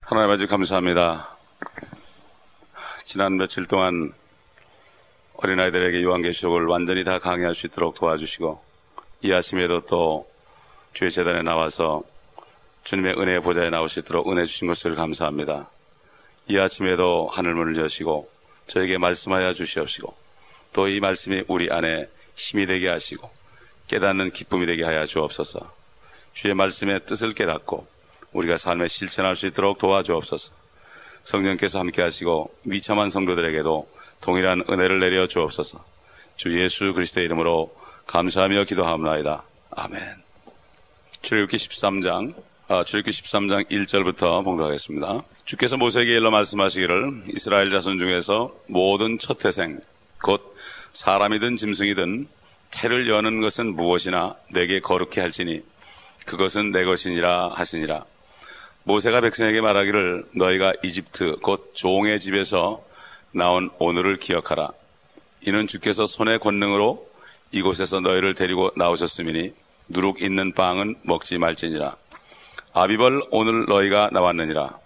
하나님 아버지 감사합니다. 지난 며칠 동안 어린아이들에게 요한계시록을 완전히 다 강의할 수 있도록 도와주시고 이 아침에도 또 주의 재단에 나와서 주님의 은혜의 보좌에 나올 수 있도록 은혜 주신 것을 감사합니다. 이 아침에도 하늘문을 여시고 저에게 말씀하여 주시옵시고 또 이 말씀이 우리 안에 힘이 되게 하시고 깨닫는 기쁨이 되게 하여 주옵소서. 주의 말씀의 뜻을 깨닫고 우리가 삶에 실천할 수 있도록 도와주옵소서. 성령께서 함께 하시고 미참한 성도들에게도 동일한 은혜를 내려 주옵소서. 주 예수 그리스도의 이름으로 감사하며 기도하옵나이다. 아멘. 출애굽기 13장 1절부터 봉독하겠습니다. 주께서 모세에게 일러 말씀하시기를 이스라엘 자손 중에서 모든 첫 태생 곧 사람이든 짐승이든 태를 여는 것은 무엇이나 내게 거룩히 할지니 그것은 내 것이니라 하시니라. 모세가 백성에게 말하기를 너희가 이집트 곧 종의 집에서 나온 오늘을 기억하라. 이는 주께서 손의 권능으로 이곳에서 너희를 데리고 나오셨음이니 누룩 있는 빵은 먹지 말지니라. 아비벌 오늘 너희가 나왔느니라.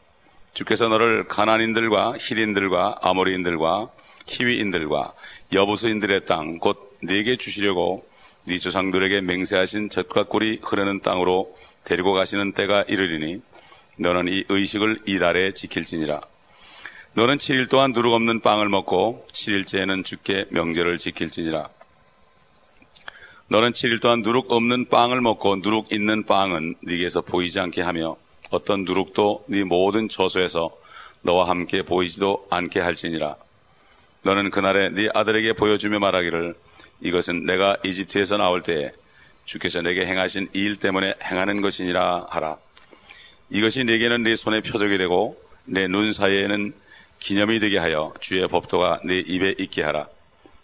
주께서 너를 가나안인들과 히린들과 아모리인들과 히위인들과 여부스인들의 땅 곧 네게 주시려고 네 조상들에게 맹세하신 젖과 꿀이 흐르는 땅으로 데리고 가시는 때가 이르리니 너는 이 의식을 이달에 지킬지니라. 너는 7일 동안 누룩 없는 빵을 먹고 7일째에는 주께 명절을 지킬지니라. 너는 7일 동안 누룩 없는 빵을 먹고 누룩 있는 빵은 네게서 보이지 않게 하며 어떤 누룩도 네 모든 처소에서 너와 함께 보이지도 않게 할지니라. 너는 그날에 네 아들에게 보여주며 말하기를 이것은 내가 이집트에서 나올 때에 주께서 내게 행하신 이 일 때문에 행하는 것이니라 하라. 이것이 네게는 네 손의 표적이 되고 내 눈 사이에는 기념이 되게 하여 주의 법도가 네 입에 있게 하라.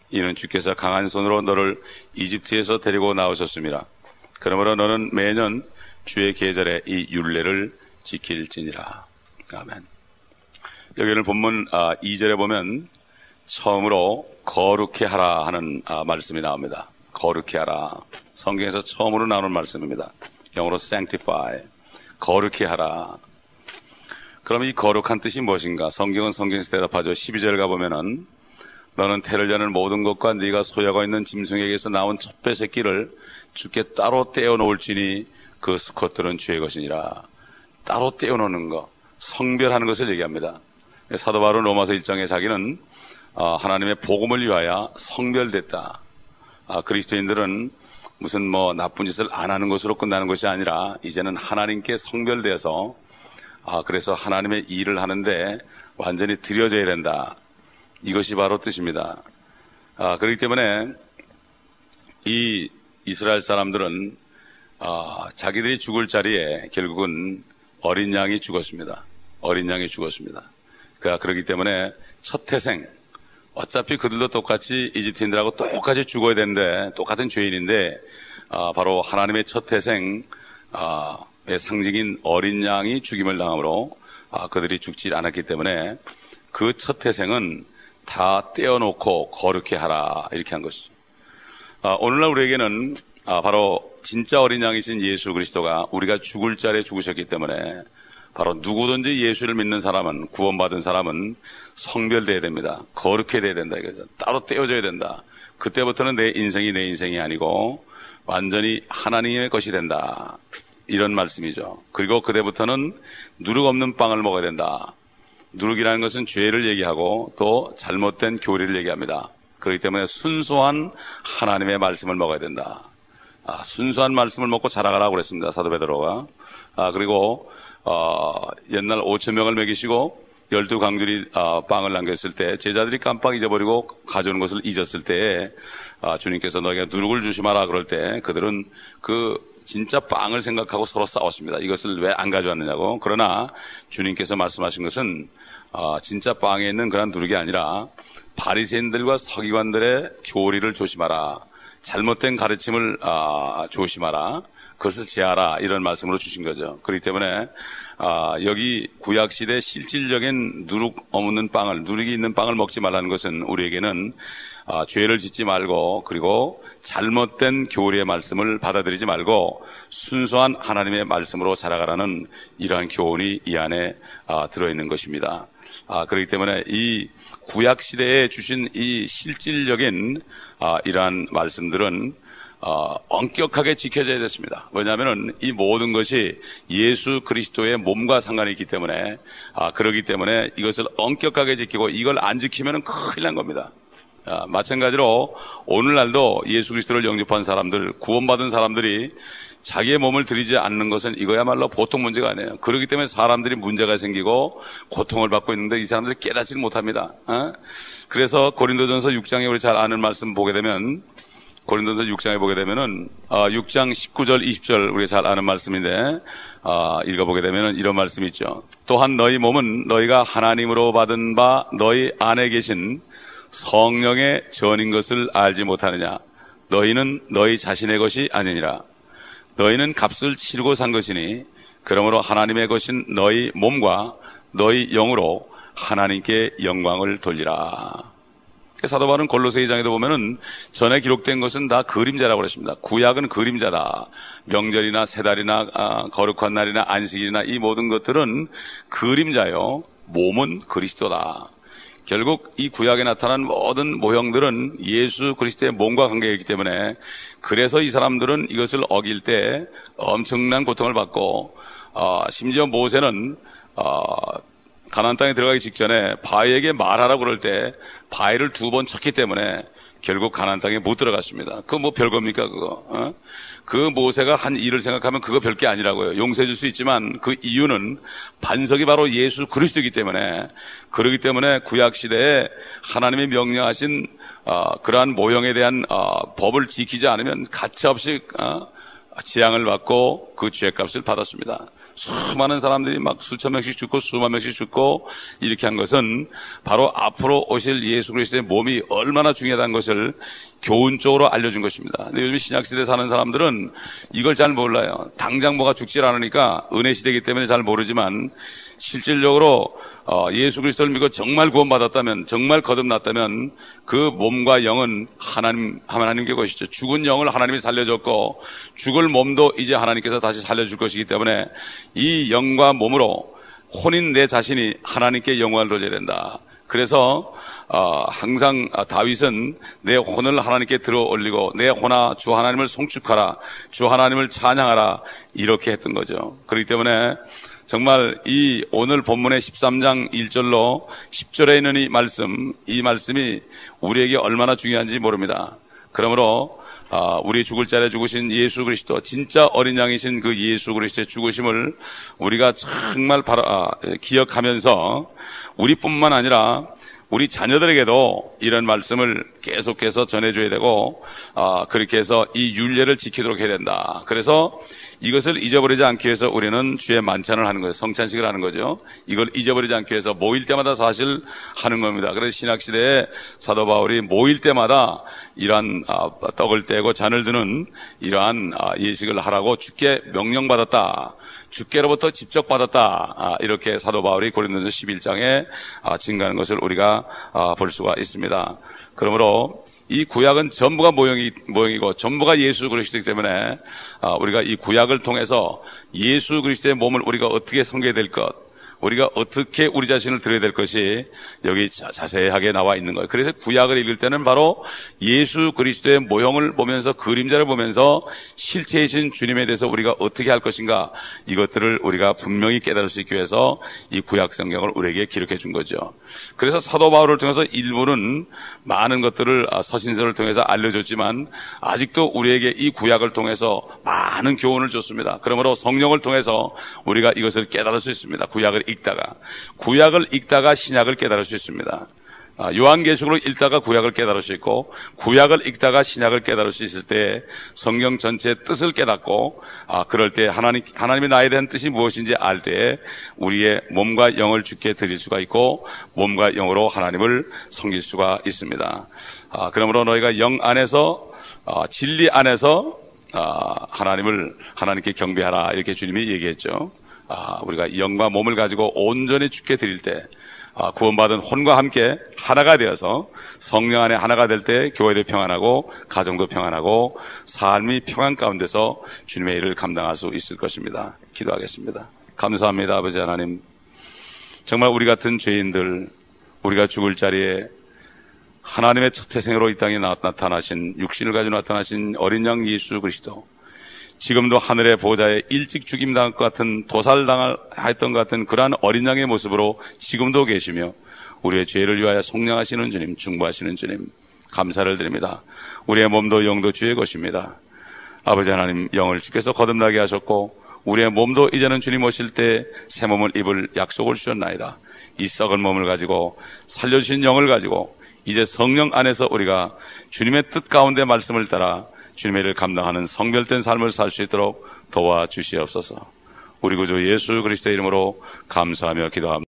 이는 주께서 강한 손으로 너를 이집트에서 데리고 나오셨습니다. 그러므로 너는 매년 주의 계절에 이 율례를 지킬지니라. 아멘. 여기는 본문 2절에 보면 처음으로 거룩히 하라 하는 말씀이 나옵니다. 거룩히 하라. 성경에서 처음으로 나오는 말씀입니다. 영어로 sanctify. 거룩히 하라. 그럼 이 거룩한 뜻이 무엇인가? 성경은 성경에서 대답하죠. 12절 가보면은 너는 태를 여는 모든 것과 네가 소유하고 있는 짐승에게서 나온 첫배 새끼를 주께 따로 떼어놓을지니 그 수컷들은 주의 것이니라. 따로 떼어놓는 것, 성별하는 것을 얘기합니다. 사도 바울은 로마서 1장에 자기는 하나님의 복음을 위하여 성별됐다. 그리스도인들은 무슨 나쁜 짓을 안 하는 것으로 끝나는 것이 아니라 이제는 하나님께 성별돼서 그래서 하나님의 일을 하는데 완전히 드려져야 된다. 이것이 바로 뜻입니다. 그렇기 때문에 이 이스라엘 사람들은 자기들이 죽을 자리에 결국은 어린 양이 죽었습니다. 어린 양이 죽었습니다. 그렇기 때문에 첫 태생, 어차피 그들도 똑같이 이집트인들하고 똑같이 죽어야 되는데 똑같은 죄인인데 바로 하나님의 첫 태생의 상징인 어린 양이 죽임을 당함으로 그들이 죽지 않았기 때문에 그 첫 태생은 다 떼어놓고 거룩히 하라 이렇게 한 것이죠. 오늘날 우리에게는 바로 진짜 어린 양이신 예수 그리스도가 우리가 죽을 자리에 죽으셨기 때문에 바로 누구든지 예수를 믿는 사람은, 구원받은 사람은 성별돼야 됩니다. 거룩해야 된다 이거죠. 따로 떼어져야 된다. 그때부터는 내 인생이 아니고 완전히 하나님의 것이 된다. 이런 말씀이죠. 그리고 그때부터는 누룩 없는 빵을 먹어야 된다. 누룩이라는 것은 죄를 얘기하고 또 잘못된 교리를 얘기합니다. 그렇기 때문에 순수한 하나님의 말씀을 먹어야 된다. 순수한 말씀을 먹고 자라가라고 그랬습니다. 사도 베드로가. 그리고 옛날 5,000명을 먹이시고 12강줄이 빵을 남겼을 때 제자들이 깜빡 잊어버리고 가져오는 것을 잊었을 때 주님께서 너에게 누룩을 주시 마라 그럴 때 그들은 그 진짜 빵을 생각하고 서로 싸웠습니다. 이것을 왜 안 가져왔느냐고. 그러나 주님께서 말씀하신 것은 진짜 빵에 있는 그런 누룩이 아니라 바리새인들과 서기관들의 교리를 조심하라. 잘못된 가르침을 조심하라. 그것을 제하라. 이런 말씀으로 주신 거죠. 그렇기 때문에 여기 구약시대 실질적인 누룩 없는 빵을, 누룩이 있는 빵을 먹지 말라는 것은 우리에게는 죄를 짓지 말고, 그리고 잘못된 교리의 말씀을 받아들이지 말고 순수한 하나님의 말씀으로 자라가라는 이러한 교훈이 이 안에 들어있는 것입니다. 그렇기 때문에 이 구약시대에 주신 이 실질적인 이러한 말씀들은 엄격하게 지켜져야 됐습니다. 왜냐하면 이 모든 것이 예수 그리스도의 몸과 상관이 있기 때문에, 그러기 때문에 이것을 엄격하게 지키고 이걸 안 지키면 큰일 난 겁니다. 마찬가지로 오늘날도 예수 그리스도를 영접한 사람들, 구원받은 사람들이 자기의 몸을 드리지 않는 것은 이거야말로 보통 문제가 아니에요. 그렇기 때문에 사람들이 문제가 생기고 고통을 받고 있는데 이 사람들이 깨닫지를 못합니다. 그래서 고린도전서 6장에 우리 잘 아는 말씀 보게 되면, 고린도전서 6장에 보게 되면은 6장 19절 20절 우리가 잘 아는 말씀인데 읽어보게 되면은 이런 말씀이 있죠. 또한 너희 몸은 너희가 하나님으로 받은 바 너희 안에 계신 성령의 전인 것을 알지 못하느냐. 너희는 너희 자신의 것이 아니니라. 너희는 값을 치르고 산 것이니 그러므로 하나님의 것인 너희 몸과 너희 영으로 하나님께 영광을 돌리라. 사도 바울은 골로새 2장에도 보면은 전에 기록된 것은 다 그림자라고 그랬습니다. 구약은 그림자다. 명절이나 세달이나 거룩한 날이나 안식일이나 이 모든 것들은 그림자요. 몸은 그리스도다. 결국 이 구약에 나타난 모든 모형들은 예수 그리스도의 몸과 관계가 있기 때문에, 그래서 이 사람들은 이것을 어길 때 엄청난 고통을 받고, 심지어 모세는 가나안 땅에 들어가기 직전에 바위에게 말하라고 그럴 때 바위를 2번 쳤기 때문에 결국 가나안 땅에 못 들어갔습니다. 그거 뭐 별겁니까 그거? 그 모세가 한 일을 생각하면 그거 별게 아니라고요. 용서해 줄 수 있지만 그 이유는 반석이 바로 예수 그리스도이기 때문에, 그렇기 때문에 구약시대에 하나님이 명령하신 그러한 모형에 대한 법을 지키지 않으면 가차없이 재앙을 받고 그 죄값을 받았습니다. 수많은 사람들이 막 수천 명씩 죽고 수만 명씩 죽고 이렇게 한 것은 바로 앞으로 오실 예수 그리스도의 몸이 얼마나 중요하다는 것을 교훈적으로 알려준 것입니다. 근데 요즘 신약시대에 사는 사람들은 이걸 잘 몰라요. 당장 뭐가 죽질 않으니까 은혜시대이기 때문에 잘 모르지만, 실질적으로 예수 그리스도를 믿고 정말 구원받았다면, 정말 거듭났다면 그 몸과 영은 하나님께 것이죠. 죽은 영을 하나님이 살려줬고 죽을 몸도 이제 하나님께서 다시 살려줄 것이기 때문에 이 영과 몸으로 혼인 내 자신이 하나님께 영광을 돌려야 된다. 그래서 항상 다윗은 내 혼을 하나님께 들어 올리고 내 혼아 주 하나님을 송축하라, 주 하나님을 찬양하라, 이렇게 했던 거죠. 그렇기 때문에 정말 이 오늘 본문의 13장 1절로 10절에 있는 이 말씀이 우리에게 얼마나 중요한지 모릅니다. 그러므로 우리 죽을 자리에 죽으신 예수 그리스도, 진짜 어린 양이신 그 예수 그리스도의 죽으심을 우리가 정말 기억하면서 우리뿐만 아니라 우리 자녀들에게도 이런 말씀을 계속해서 전해줘야 되고, 그렇게 해서 이 율례를 지키도록 해야 된다. 그래서 이것을 잊어버리지 않기 위해서 우리는 주의 만찬을 하는 거예요. 성찬식을 하는 거죠. 이걸 잊어버리지 않기 위해서 모일 때마다 사실 하는 겁니다. 그래서 신학시대에 사도 바울이 모일 때마다 이러한 떡을 떼고 잔을 드는 이러한 예식을 하라고 주께 명령받았다, 주께로부터 직접 받았다, 이렇게 사도 바울이 고린도전서 11장에 증거하는 것을 우리가 볼 수가 있습니다. 그러므로 이 구약은 전부가 모형이고 전부가 예수 그리스도이기 때문에 우리가 이 구약을 통해서 예수 그리스도의 몸을 우리가 어떻게 섬겨야 될 것, 우리가 어떻게 우리 자신을 드려야 될 것이 여기 자세하게 나와 있는 거예요. 그래서 구약을 읽을 때는 바로 예수 그리스도의 모형을 보면서, 그림자를 보면서 실체이신 주님에 대해서 우리가 어떻게 할 것인가, 이것들을 우리가 분명히 깨달을 수 있기 위해서 이 구약 성경을 우리에게 기록해 준 거죠. 그래서 사도 바울을 통해서 일부는 많은 것들을 서신서를 통해서 알려줬지만 아직도 우리에게 이 구약을 통해서 많은 교훈을 줬습니다. 그러므로 성령을 통해서 우리가 이것을 깨달을 수 있습니다. 구약을 읽다가 신약을 깨달을 수 있습니다. 요한계시록을 읽다가 구약을 깨달을 수 있고, 구약을 읽다가 신약을 깨달을 수 있을 때 성경 전체의 뜻을 깨닫고, 그럴 때 하나님이 나에 대한 뜻이 무엇인지 알 때 우리의 몸과 영을 주께 드릴 수가 있고 몸과 영으로 하나님을 섬길 수가 있습니다. 그러므로 너희가 영 안에서 진리 안에서 하나님께 경배하라, 이렇게 주님이 얘기했죠. 우리가 영과 몸을 가지고 온전히 주께 드릴 때 구원받은 혼과 함께 하나가 되어서 성령 안에 하나가 될 때 교회도 평안하고 가정도 평안하고 삶이 평안 가운데서 주님의 일을 감당할 수 있을 것입니다. 기도하겠습니다. 감사합니다. 아버지 하나님, 정말 우리 같은 죄인들, 우리가 죽을 자리에 하나님의 첫 태생으로 이 땅에 나타나신, 육신을 가지고 나타나신 어린 양 예수 그리스도, 지금도 하늘의 보좌에 일찍 죽임당할 것 같은, 도살당했던 것 같은 그러한 어린 양의 모습으로 지금도 계시며 우리의 죄를 위하여 속량하시는 주님, 중보하시는 주님, 감사를 드립니다. 우리의 몸도 영도 주의 것입니다. 아버지 하나님, 영을 주께서 거듭나게 하셨고 우리의 몸도 이제는 주님 오실 때 새 몸을 입을 약속을 주셨나이다. 이 썩은 몸을 가지고 살려주신 영을 가지고 이제 성령 안에서 우리가 주님의 뜻 가운데 말씀을 따라 주님의 일을 감당하는 성별된 삶을 살 수 있도록 도와주시옵소서. 우리 구주 예수 그리스도의 이름으로 감사하며 기도합니다.